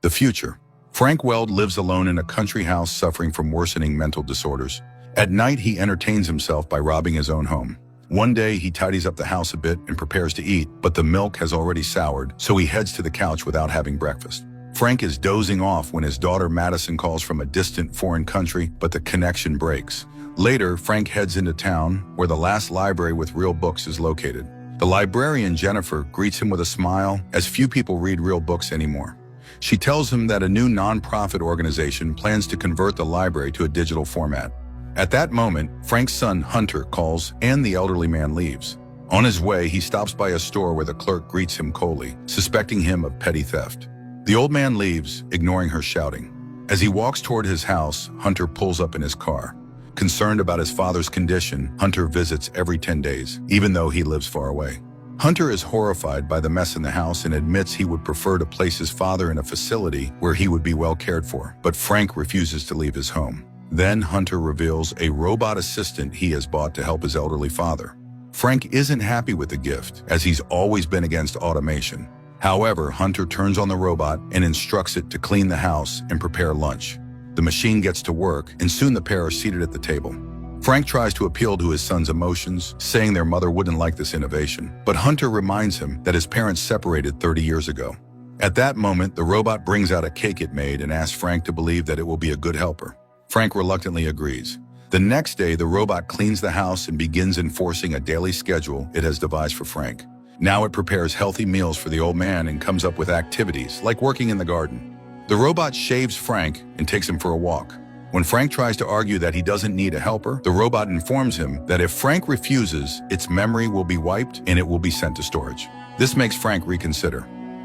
The future. Frank Weld lives alone in a country house suffering from worsening mental disorders. At night, he entertains himself by robbing his own home. One day, he tidies up the house a bit and prepares to eat, but the milk has already soured, so he heads to the couch without having breakfast. Frank is dozing off when his daughter Madison calls from a distant foreign country, but the connection breaks. Later, Frank heads into town, where the last library with real books is located. The librarian, Jennifer, greets him with a smile, as few people read real books anymore. She tells him that a new non-profit organization plans to convert the library to a digital format. At that moment, Frank's son, Hunter, calls, and the elderly man leaves. On his way, he stops by a store where the clerk greets him coldly, suspecting him of petty theft. The old man leaves, ignoring her shouting. As he walks toward his house, Hunter pulls up in his car. Concerned about his father's condition, Hunter visits every 10 days, even though he lives far away. Hunter is horrified by the mess in the house and admits he would prefer to place his father in a facility where he would be well cared for, but Frank refuses to leave his home. Then Hunter reveals a robot assistant he has bought to help his elderly father. Frank isn't happy with the gift, as he's always been against automation. However, Hunter turns on the robot and instructs it to clean the house and prepare lunch. The machine gets to work, and soon the pair are seated at the table. Frank tries to appeal to his son's emotions, saying their mother wouldn't like this innovation, but Hunter reminds him that his parents separated 30 years ago. At that moment, the robot brings out a cake it made and asks Frank to believe that it will be a good helper. Frank reluctantly agrees. The next day, the robot cleans the house and begins enforcing a daily schedule it has devised for Frank. Now it prepares healthy meals for the old man and comes up with activities, like working in the garden. The robot shaves Frank and takes him for a walk. When Frank tries to argue that he doesn't need a helper, the robot informs him that if Frank refuses, its memory will be wiped and it will be sent to storage. This makes Frank reconsider.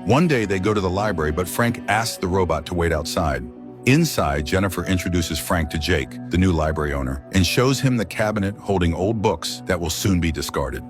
One day they go to the library, but Frank asks the robot to wait outside. Inside, Jennifer introduces Frank to Jake, the new library owner, and shows him the cabinet holding old books that will soon be discarded.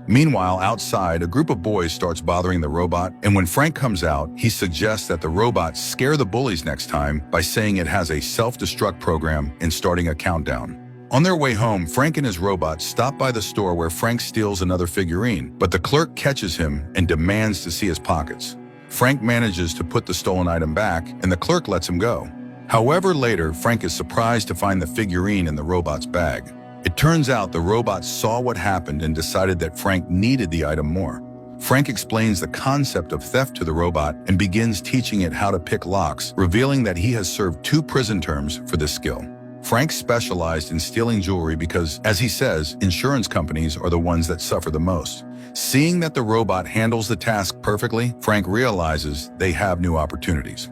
Meanwhile, outside, a group of boys starts bothering the robot, and when Frank comes out, he suggests that the robot scare the bullies next time by saying it has a self-destruct program and starting a countdown. On their way home, Frank and his robot stop by the store where Frank steals another figurine, but the clerk catches him and demands to see his pockets. Frank manages to put the stolen item back, and the clerk lets him go. However, later, Frank is surprised to find the figurine in the robot's bag. It turns out the robot saw what happened and decided that Frank needed the item more. Frank explains the concept of theft to the robot and begins teaching it how to pick locks, revealing that he has served 2 prison terms for this skill. Frank specialized in stealing jewelry because, as he says, insurance companies are the ones that suffer the most. Seeing that the robot handles the task perfectly, Frank realizes they have new opportunities.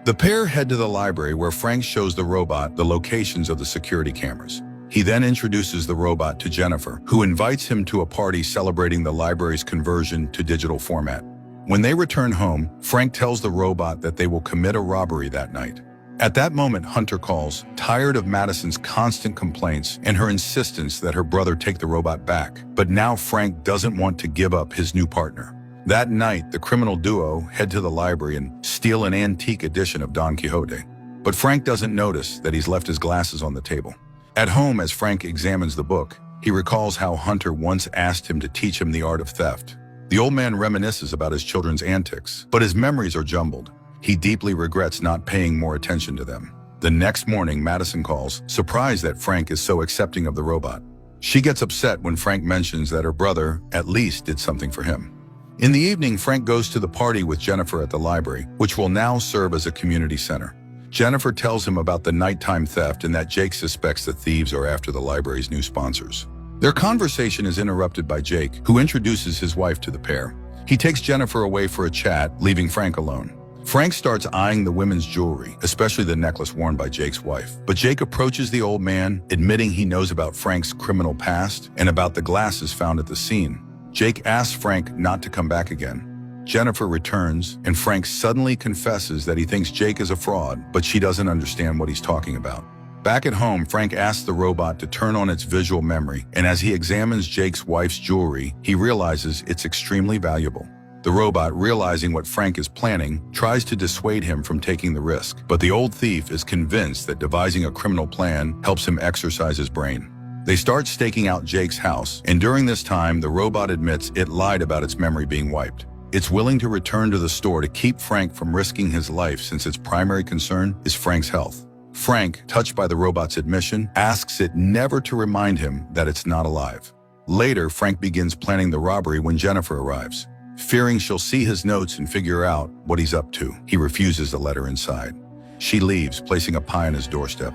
The pair head to the library where Frank shows the robot the locations of the security cameras. He then introduces the robot to Jennifer, who invites him to a party celebrating the library's conversion to digital format. When they return home, Frank tells the robot that they will commit a robbery that night. At that moment, Hunter calls, tired of Madison's constant complaints and her insistence that her brother take the robot back. But now Frank doesn't want to give up his new partner. That night, the criminal duo head to the library and steal an antique edition of Don Quixote. But Frank doesn't notice that he's left his glasses on the table. At home, as Frank examines the book, he recalls how Hunter once asked him to teach him the art of theft. The old man reminisces about his children's antics, but his memories are jumbled. He deeply regrets not paying more attention to them. The next morning, Madison calls, surprised that Frank is so accepting of the robot. She gets upset when Frank mentions that her brother at least did something for him. In the evening, Frank goes to the party with Jennifer at the library, which will now serve as a community center. Jennifer tells him about the nighttime theft and that Jake suspects the thieves are after the library's new sponsors. Their conversation is interrupted by Jake, who introduces his wife to the pair. He takes Jennifer away for a chat, leaving Frank alone. Frank starts eyeing the women's jewelry, especially the necklace worn by Jake's wife. But Jake approaches the old man, admitting he knows about Frank's criminal past and about the glasses found at the scene. Jake asks Frank not to come back again. Jennifer returns, and Frank suddenly confesses that he thinks Jake is a fraud, but she doesn't understand what he's talking about. Back at home, Frank asks the robot to turn on its visual memory, and as he examines Jake's wife's jewelry, he realizes it's extremely valuable. The robot, realizing what Frank is planning, tries to dissuade him from taking the risk, but the old thief is convinced that devising a criminal plan helps him exercise his brain. They start staking out Jake's house, and during this time, the robot admits it lied about its memory being wiped. It's willing to return to the store to keep Frank from risking his life since its primary concern is Frank's health. Frank, touched by the robot's admission, asks it never to remind him that it's not alive. Later, Frank begins planning the robbery when Jennifer arrives. Fearing she'll see his notes and figure out what he's up to, he refuses the letter inside. She leaves, placing a pie on his doorstep.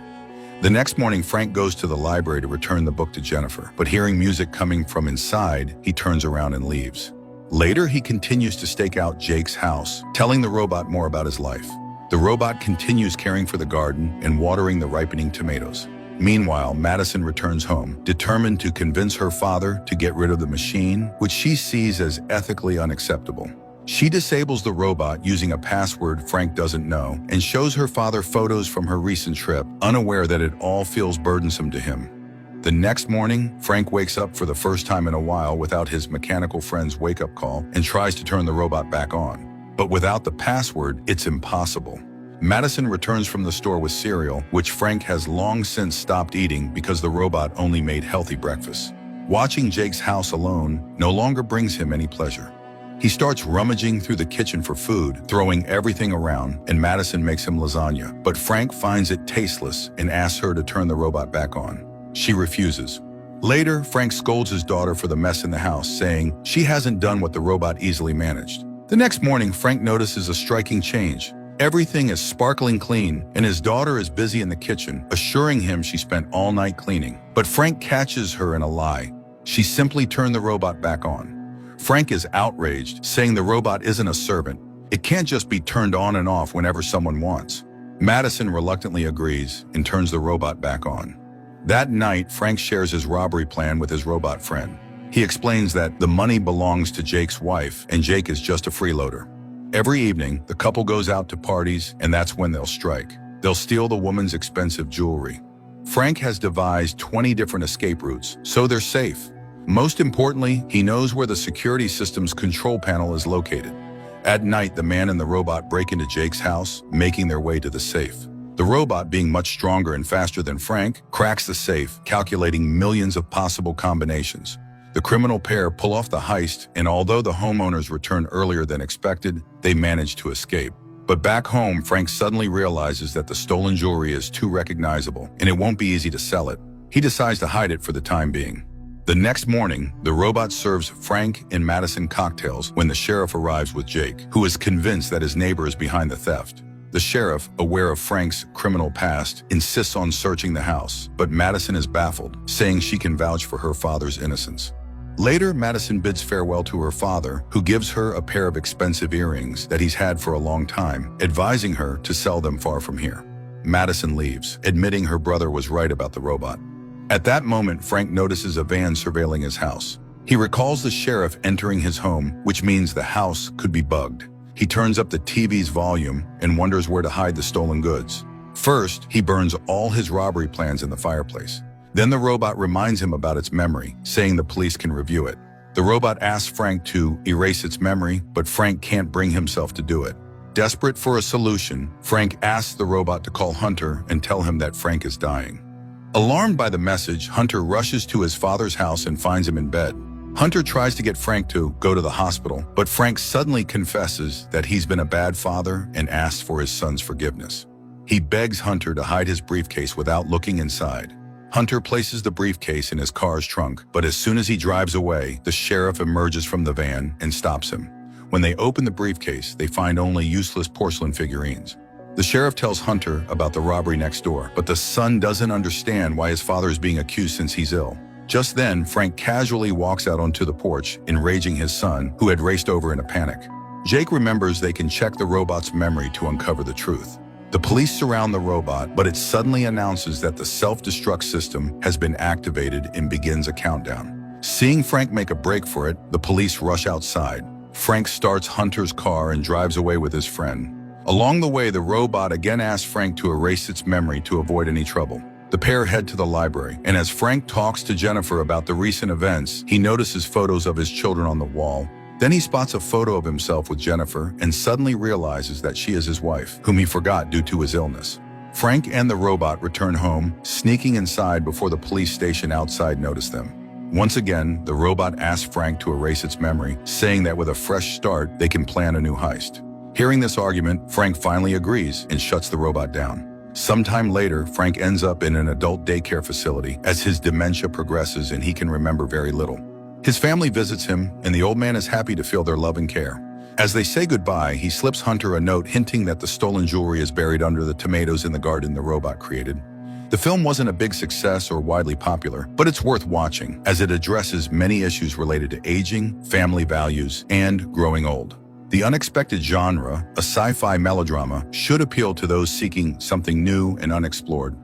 The next morning, Frank goes to the library to return the book to Jennifer, but hearing music coming from inside, he turns around and leaves. Later, he continues to stake out Jake's house, telling the robot more about his life. The robot continues caring for the garden and watering the ripening tomatoes. Meanwhile, Madison returns home, determined to convince her father to get rid of the machine, which she sees as ethically unacceptable. She disables the robot using a password Frank doesn't know and shows her father photos from her recent trip, unaware that it all feels burdensome to him. The next morning, Frank wakes up for the first time in a while without his mechanical friend's wake-up call and tries to turn the robot back on. But without the password, it's impossible. Madison returns from the store with cereal, which Frank has long since stopped eating because the robot only made healthy breakfast. Watching Jake's house alone no longer brings him any pleasure. He starts rummaging through the kitchen for food, throwing everything around, and Madison makes him lasagna. But Frank finds it tasteless and asks her to turn the robot back on. She refuses. Later, Frank scolds his daughter for the mess in the house, saying she hasn't done what the robot easily managed. The next morning, Frank notices a striking change. Everything is sparkling clean, and his daughter is busy in the kitchen, assuring him she spent all night cleaning. But Frank catches her in a lie. She simply turned the robot back on. Frank is outraged, saying the robot isn't a servant. It can't just be turned on and off whenever someone wants. Madison reluctantly agrees and turns the robot back on. That night, Frank shares his robbery plan with his robot friend. He explains that the money belongs to Jake's wife and Jake is just a freeloader. Every evening, the couple goes out to parties, and that's when they'll strike. They'll steal the woman's expensive jewelry. Frank has devised 20 different escape routes, so they're safe. Most importantly, he knows where the security system's control panel is located. At night, the man and the robot break into Jake's house, making their way to the safe. The robot, being much stronger and faster than Frank, cracks the safe, calculating millions of possible combinations. The criminal pair pull off the heist, and although the homeowners return earlier than expected, they manage to escape. But back home, Frank suddenly realizes that the stolen jewelry is too recognizable, and it won't be easy to sell it. He decides to hide it for the time being. The next morning, the robot serves Frank and Madison cocktails when the sheriff arrives with Jake, who is convinced that his neighbor is behind the theft. The sheriff, aware of Frank's criminal past, insists on searching the house, but Madison is baffled, saying she can vouch for her father's innocence. Later, Madison bids farewell to her father, who gives her a pair of expensive earrings that he's had for a long time, advising her to sell them far from here. Madison leaves, admitting her brother was right about the robot. At that moment, Frank notices a van surveilling his house. He recalls the sheriff entering his home, which means the house could be bugged. He turns up the TV's volume and wonders where to hide the stolen goods. First, he burns all his robbery plans in the fireplace. Then the robot reminds him about its memory, saying the police can review it. The robot asks Frank to erase its memory, but Frank can't bring himself to do it. Desperate for a solution, Frank asks the robot to call Hunter and tell him that Frank is dying. Alarmed by the message, Hunter rushes to his father's house and finds him in bed. Hunter tries to get Frank to go to the hospital, but Frank suddenly confesses that he's been a bad father and asks for his son's forgiveness. He begs Hunter to hide his briefcase without looking inside. Hunter places the briefcase in his car's trunk, but as soon as he drives away, the sheriff emerges from the van and stops him. When they open the briefcase, they find only useless porcelain figurines. The sheriff tells Hunter about the robbery next door, but the son doesn't understand why his father is being accused since he's ill. Just then, Frank casually walks out onto the porch, enraging his son, who had raced over in a panic. Jake remembers they can check the robot's memory to uncover the truth. The police surround the robot, but it suddenly announces that the self-destruct system has been activated and begins a countdown. Seeing Frank make a break for it, the police rush outside. Frank starts Hunter's car and drives away with his friend. Along the way, the robot again asks Frank to erase its memory to avoid any trouble. The pair head to the library, and as Frank talks to Jennifer about the recent events, he notices photos of his children on the wall. Then he spots a photo of himself with Jennifer and suddenly realizes that she is his wife, whom he forgot due to his illness. Frank and the robot return home, sneaking inside before the police station outside notice them. Once again, the robot asks Frank to erase its memory, saying that with a fresh start, they can plan a new heist. Hearing this argument, Frank finally agrees and shuts the robot down. Sometime later, Frank ends up in an adult daycare facility as his dementia progresses and he can remember very little. His family visits him, and the old man is happy to feel their love and care. As they say goodbye, he slips Hunter a note hinting that the stolen jewelry is buried under the tomatoes in the garden the robot created. The film wasn't a big success or widely popular, but it's worth watching as it addresses many issues related to aging, family values, and growing old. The unexpected genre, a sci-fi melodrama, should appeal to those seeking something new and unexplored.